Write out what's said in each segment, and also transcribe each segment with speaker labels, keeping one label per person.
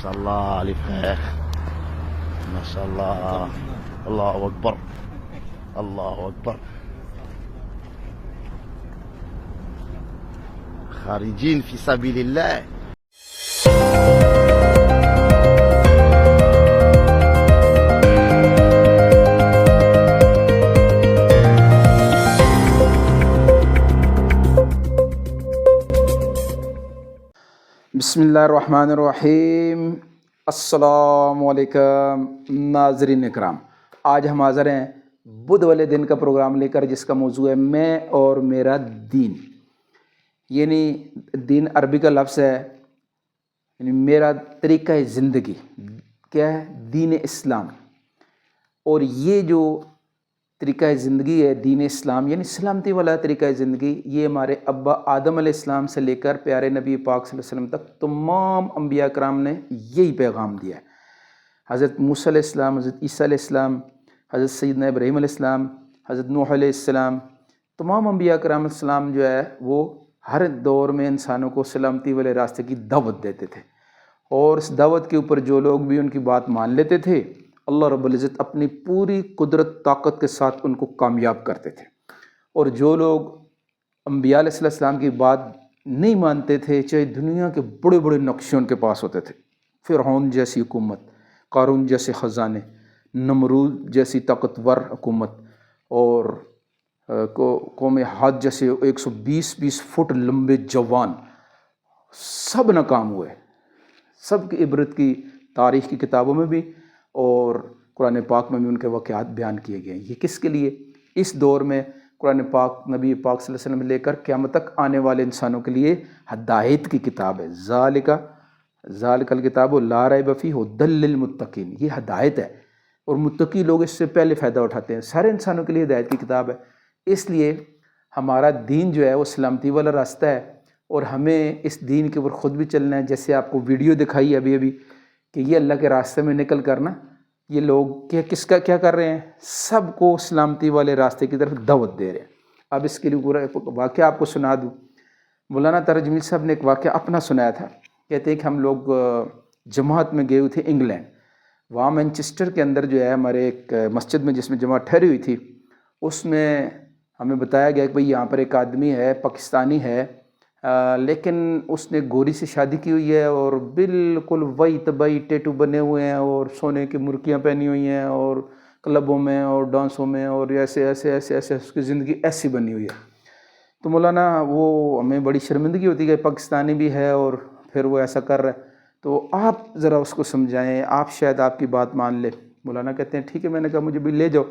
Speaker 1: شاء الله علي فراخ، ما شاء الله. الله أكبر، الله أكبر. خارجين في سبيل الله.
Speaker 2: بسم اللہ الرحمن الرحیم. السلام علیکم ناظرین اکرام. آج ہم حاضر ہیں بدھ والے دن کا پروگرام لے کر، جس کا موضوع ہے میں اور میرا دین. یعنی دین عربی کا لفظ ہے، یعنی میرا طریقہ زندگی کیا ہے؟ دین اسلام. اور یہ جو طریقہ زندگی ہے دین اسلام، یعنی سلامتی والا طریقہ زندگی، یہ ہمارے ابا آدم علیہ السلام سے لے کر پیارے نبی پاک صلی اللہ علیہ وسلم تک تمام انبیاء کرام نے یہی پیغام دیا ہے. حضرت موسیٰ علیہ السلام، حضرت عیسیٰ علیہ السلام، حضرت سیدنا ابراہیم علیہ السلام، حضرت نوح علیہ السلام، تمام انبیاء کرام علیہ السلام جو ہے وہ ہر دور میں انسانوں کو سلامتی والے راستے کی دعوت دیتے تھے. اور اس دعوت کے اوپر جو لوگ بھی ان کی بات مان لیتے تھے، اللہ رب العزت اپنی پوری قدرت طاقت کے ساتھ ان کو کامیاب کرتے تھے. اور جو لوگ انبیاء علیہ السلام کی بات نہیں مانتے تھے، چاہے دنیا کے بڑے بڑے نقشے ان کے پاس ہوتے تھے، فرعون جیسی حکومت، قارون جیسے خزانے، نمرود جیسی طاقتور حکومت، اور قوم حاد جیسے 120 فٹ لمبے جوان، سب ناکام ہوئے. سب کی عبرت کی تاریخ کی کتابوں میں بھی اور قرآن پاک میں بھی ان کے واقعات بیان کیے گئے ہیں. یہ کس کے لیے؟ اس دور میں قرآن پاک نبی پاک صلی اللہ علیہ وسلم لے کر قیامت تک آنے والے انسانوں کے لیے ہدایت کی کتاب ہے. ذالک الکتاب لا ریب فیہ ھدی للمتقین. یہ ہدایت ہے اور متقی لوگ اس سے پہلے فائدہ اٹھاتے ہیں. سارے انسانوں کے لیے ہدایت کی کتاب ہے. اس لیے ہمارا دین جو ہے وہ سلامتی والا راستہ ہے، اور ہمیں اس دین کے اوپر خود بھی چلنا ہے. جیسے آپ کو ویڈیو دکھائی ابھی کہ یہ اللہ کے راستے میں نکل کرنا، یہ لوگ کیا کر رہے ہیں؟ سب کو سلامتی والے راستے کی طرف دعوت دے رہے ہیں. اب اس کے لیے پورا واقعہ آپ کو سنا دوں. مولانا طاہر جمیل صاحب نے ایک واقعہ اپنا سنایا تھا. کہتے ہیں کہ ہم لوگ جماعت میں گئے ہوئے تھے انگلینڈ. وہاں مینچسٹر کے اندر جو ہے ہمارے ایک مسجد میں جس میں جماعت ٹھہری ہوئی تھی، اس میں ہمیں بتایا گیا کہ بھئی یہاں پر ایک آدمی ہے، پاکستانی ہے، لیکن اس نے گوری سے شادی کی ہوئی ہے اور بالکل وہی طبعی ٹیٹو بنے ہوئے ہیں اور سونے کی مرکیاں پہنی ہوئی ہیں اور کلبوں میں اور ڈانسوں میں، اور ایسے اس کی زندگی ایسی بنی ہوئی ہے. تو مولانا وہ ہمیں بڑی شرمندگی ہوتی ہے کہ پاکستانی بھی ہے اور پھر وہ ایسا کر رہا ہے، تو آپ ذرا اس کو سمجھائیں، آپ شاید آپ کی بات مان لے. مولانا کہتے ہیں ٹھیک ہے. میں نے کہا مجھے بھی لے جاؤ.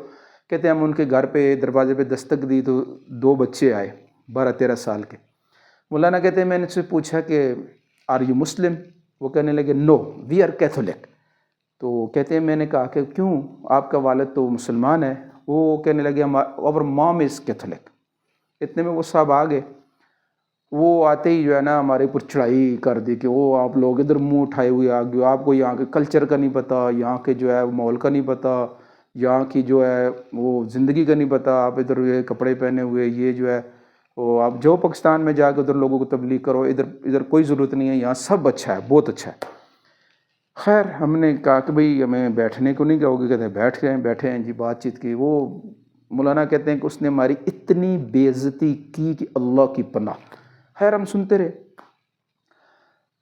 Speaker 2: کہتے ہیں ہم ان کے گھر پہ دروازے پہ دستک دی تو 2 بچے آئے 12-13 سال کے. مولانا کہتے ہیں میں نے اس سے پوچھا کہ آر یو مسلم؟ وہ کہنے لگے نو وی آر کیتھولک. تو کہتے ہیں میں نے کہا کہ کیوں، آپ کا والد تو مسلمان ہے. وہ کہنے لگے اور مام از کیتھولک. اتنے میں وہ صاحب آ گئے. وہ آتے ہی جو ہے نا ہمارے اوپر چڑھائی کر دی کہ وہ آپ لوگ ادھر منہ اٹھائے ہوئے آ گئے، آپ کو یہاں کے کلچر کا نہیں پتہ، یہاں کے جو ہے ماحول کا نہیں پتہ، یہاں کی جو ہے وہ زندگی کا نہیں پتہ، آپ ادھر یہ کپڑے پہنے ہوئے، یہ جو ہے وہ آپ جو پاکستان میں جا کے ادھر لوگوں کو تبلیغ کرو، ادھر کوئی ضرورت نہیں ہے، یہاں سب اچھا ہے، بہت اچھا ہے. خیر ہم نے کہا کہ بھئی ہمیں بیٹھنے کو نہیں کہو گے؟ کہتے ہیں بیٹھے ہیں جی. بات چیت کی. وہ مولانا کہتے ہیں کہ اس نے ہماری اتنی بے عزتی کی کہ اللہ کی پناہ. خیر ہم سنتے رہے.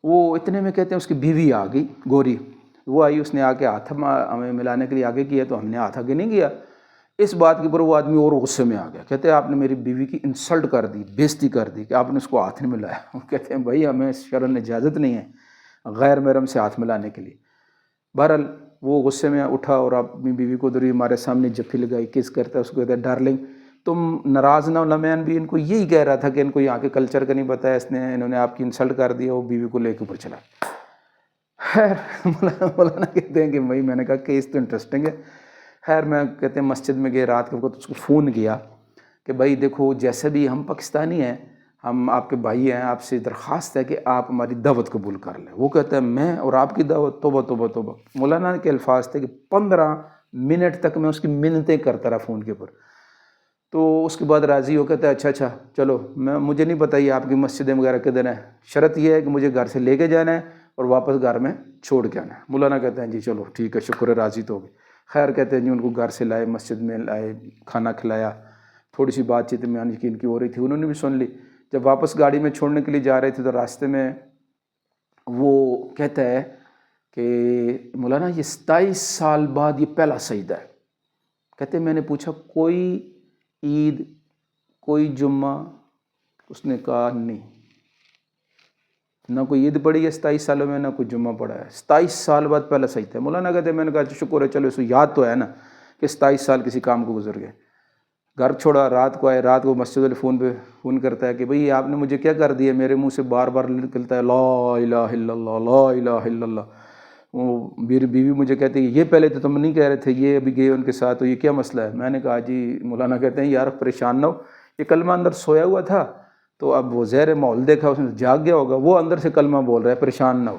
Speaker 2: وہ اتنے میں کہتے ہیں اس کی بیوی آ گئی گوری. وہ آئی، اس نے آ کے ہاتھ ہمیں ملانے کے لیے آگے کیا، تو ہم نے ہاتھ آگے نہیں کیا. اس بات کے اوپر وہ آدمی اور غصے میں آ گیا. کہتے ہیں آپ نے میری بیوی کی انسلٹ کر دی، بے عزتی کر دی کہ آپ نے اس کو ہاتھ نہیں ملایا. وہ کہتے ہیں بھائی ہمیں شرعاً اجازت نہیں ہے غیر محرم سے ہاتھ ملانے کے لیے. بہرحال وہ غصے میں اٹھا اور اپنی بیوی کو ادھر ہی ہمارے سامنے جفی لگائی، کس کرتا ہے اس کو. کہتا ہے ڈارلنگ تم ناراض نہ ہو. میں بھی ان کو یہی کہہ رہا تھا کہ ان کو یہاں کے کلچر کا نہیں پتہ ہے، انہوں نے آپ کی انسلٹ کر دیا. وہ بیوی کو لے کے اوپر چلا. خیر مولانا کہتے ہیں کہ بھائی میں نے کہا کیس تو انٹرسٹنگ ہے. خیر میں کہتے ہیں مسجد میں گئے رات کے وقت، اس کو فون کیا کہ بھائی دیکھو جیسے بھی ہم پاکستانی ہیں، ہم آپ کے بھائی ہیں، آپ سے درخواست ہے کہ آپ ہماری دعوت قبول کر لیں. وہ کہتا ہے میں اور آپ کی دعوت؟ توبہ توبہ توبہ. مولانا کے الفاظ تھے کہ 15 منٹ تک میں اس کی منتیں کرتا رہا فون کے اوپر. تو اس کے بعد راضی ہو. کہتا ہے اچھا چلو، مجھے نہیں پتہ یہ آپ کی مسجدیں وغیرہ کدھر ہیں، شرط یہ ہے کہ مجھے گھر سے لے کے جانا ہے اور واپس گھر میں چھوڑ کے آنا ہے۔ مولانا کہتے ہیں جی چلو ٹھیک ہے، شکر ہے، راضی تو ہو گئے۔ خیر کہتے ہیں جی ان کو گھر سے لائے، مسجد میں لائے، کھانا کھلایا، تھوڑی سی بات چیت میں کی ان کی ہو رہی تھی، انہوں نے بھی سن لی۔ جب واپس گاڑی میں چھوڑنے کے لیے جا رہے تھے تو راستے میں وہ کہتا ہے کہ مولانا یہ 27 سال بعد یہ پہلا سجدہ ہے۔ کہتے ہیں میں نے پوچھا کوئی عید، کوئی جمعہ؟ اس نے کہا نہیں، نہ کوئی عید پڑھی ہے 27 سالوں میں، نہ کوئی جمعہ پڑھا ہے، 27 سال بعد پہلا سجدہ ہے۔ مولانا کہتے ہیں میں نے کہا شکر ہے، چلو اس کو یاد تو ہے نا کہ 27 سال کسی کام کو گزر گئے۔ گھر چھوڑا، رات کو آئے، رات کو مسجد والے فون کرتا ہے کہ بھئی آپ نے مجھے کیا کر دیا؟ میرے منہ سے بار بار نکلتا ہے لا الہ الا اللہ، لا الہ الا اللہ۔ وہ میری بیوی مجھے کہتی ہے یہ پہلے تو تم نہیں کہہ رہے تھے، یہ ابھی گئے ان کے ساتھ، تو یہ کیا مسئلہ ہے؟ میں نے کہا جی، مولانا کہتے ہیں یار پریشان نہ ہو، یہ کلمہ اندر سویا ہوا تھا، تو اب وہ زہر ماحول دیکھا، اس نے جاگ گیا ہوگا، وہ اندر سے کلمہ بول رہا ہے، پریشان نہ ہو۔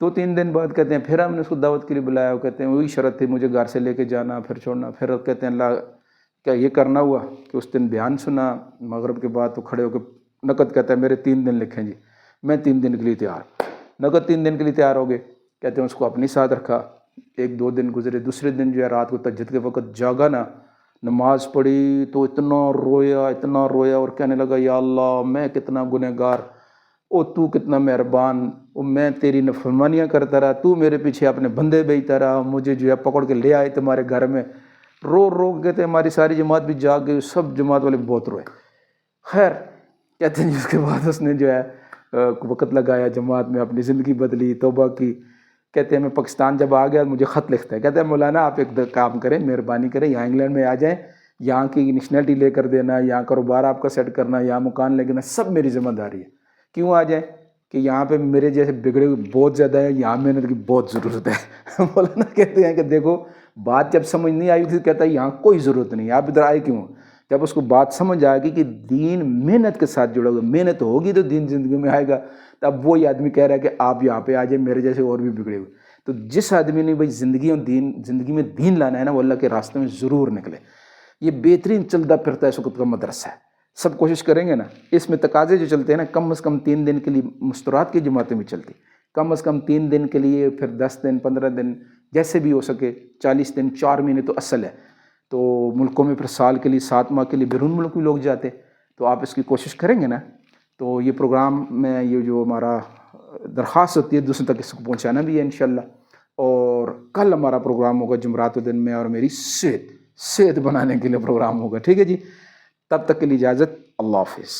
Speaker 2: 2-3 دن بعد کہتے ہیں پھر ہم نے اس کو دعوت کے لیے بلایا، وہ کہتے ہیں وہی شرط تھی، مجھے گھر سے لے کے جانا پھر چھوڑنا۔ پھر کہتے ہیں اللہ کیا یہ کرنا ہوا کہ اس دن بیان سنا مغرب کے بعد، تو کھڑے ہو کے نقد کہتا ہے میرے 3 دن لکھیں جی، میں 3 دن کے لیے تیار۔ نقد 3 دن کے لیے تیار ہو گئے۔ کہتے ہیں اس کو اپنے ساتھ رکھا، 1-2 دن گزرے، دوسرے دن جو ہے رات کو تہجد کے وقت جاگا نا، نماز پڑھی تو اتنا رویا اور کہنے لگا یا اللہ میں کتنا گنہگار، او تو کتنا مہربان، او میں تیری نافرمانیاں کرتا رہا، تو میرے پیچھے اپنے بندے بھیجتا رہا، مجھے جو ہے پکڑ کے لے آئے تمہارے گھر میں، رو کہتے ہیں ہماری ساری جماعت بھی جاگ گئی، سب جماعت والے بہت روئے۔ خیر کہتے ہیں اس کے بعد اس نے جو ہے وقت لگایا جماعت میں، اپنی زندگی بدلی، توبہ کی۔ کہتے ہیں میں پاکستان جب آ گیا مجھے خط لکھتا ہے، کہتے ہیں مولانا آپ ایک کام کریں، مہربانی کریں، یہاں انگلینڈ میں آ جائیں، یہاں کی نیشنلٹی لے کر دینا، یہاں کاروبار آپ کا سیٹ کرنا، یہاں مکان لے کے دینا، سب میری ذمہ داری ہے۔ کیوں آ جائیں؟ کہ یہاں پہ میرے جیسے بگڑے ہوئے بہت زیادہ ہے، یہاں محنت کی بہت ضرورت ہے۔ مولانا کہتے ہیں کہ دیکھو بات جب سمجھ نہیں آئی تھی کہتا ہے یہاں کوئی ضرورت نہیں، آپ ادھر آئے کیوں؟ جب اس کو بات سمجھ آئے گی کہ دین محنت کے ساتھ جڑا ہوا، محنت ہوگی تو دین زندگی میں آئے گا، تب وہی آدمی کہہ رہا ہے کہ آپ یہاں پہ آ جائیں، میرے جیسے اور بھی بگڑے ہوئے۔ تو جس آدمی نے بھائی زندگی میں دین لانا ہے نا، وہ اللہ کے راستے میں ضرور نکلے۔ یہ بہترین چلتا پھرتا ہے اس وقت کا مدرسہ ہے، سب کوشش کریں گے نا۔ اس میں تقاضے جو چلتے ہیں نا، کم از کم 3 دن کے لیے مستورات کی جماعتیں بھی چلتی، کم از کم 3 دن کے لیے، پھر 10 دن 15 دن جیسے بھی ہو سکے، 40 دن 4 مہینے تو اصل ہے۔ تو ملکوں میں پھر سال کے لیے 7 ماہ کے لیے بیرون ملک بھی لوگ جاتے، تو آپ اس کی کوشش کریں گے نا۔ تو یہ پروگرام میں یہ جو ہمارا درخواست ہوتی ہے دوسروں تک اس کو پہنچانا بھی ہے انشاءاللہ۔ اور کل ہمارا پروگرام ہوگا جمعرات دن میں، اور میری صحت بنانے کے لیے پروگرام ہوگا، ٹھیک ہے جی۔ تب تک کے لیے اجازت، اللہ حافظ۔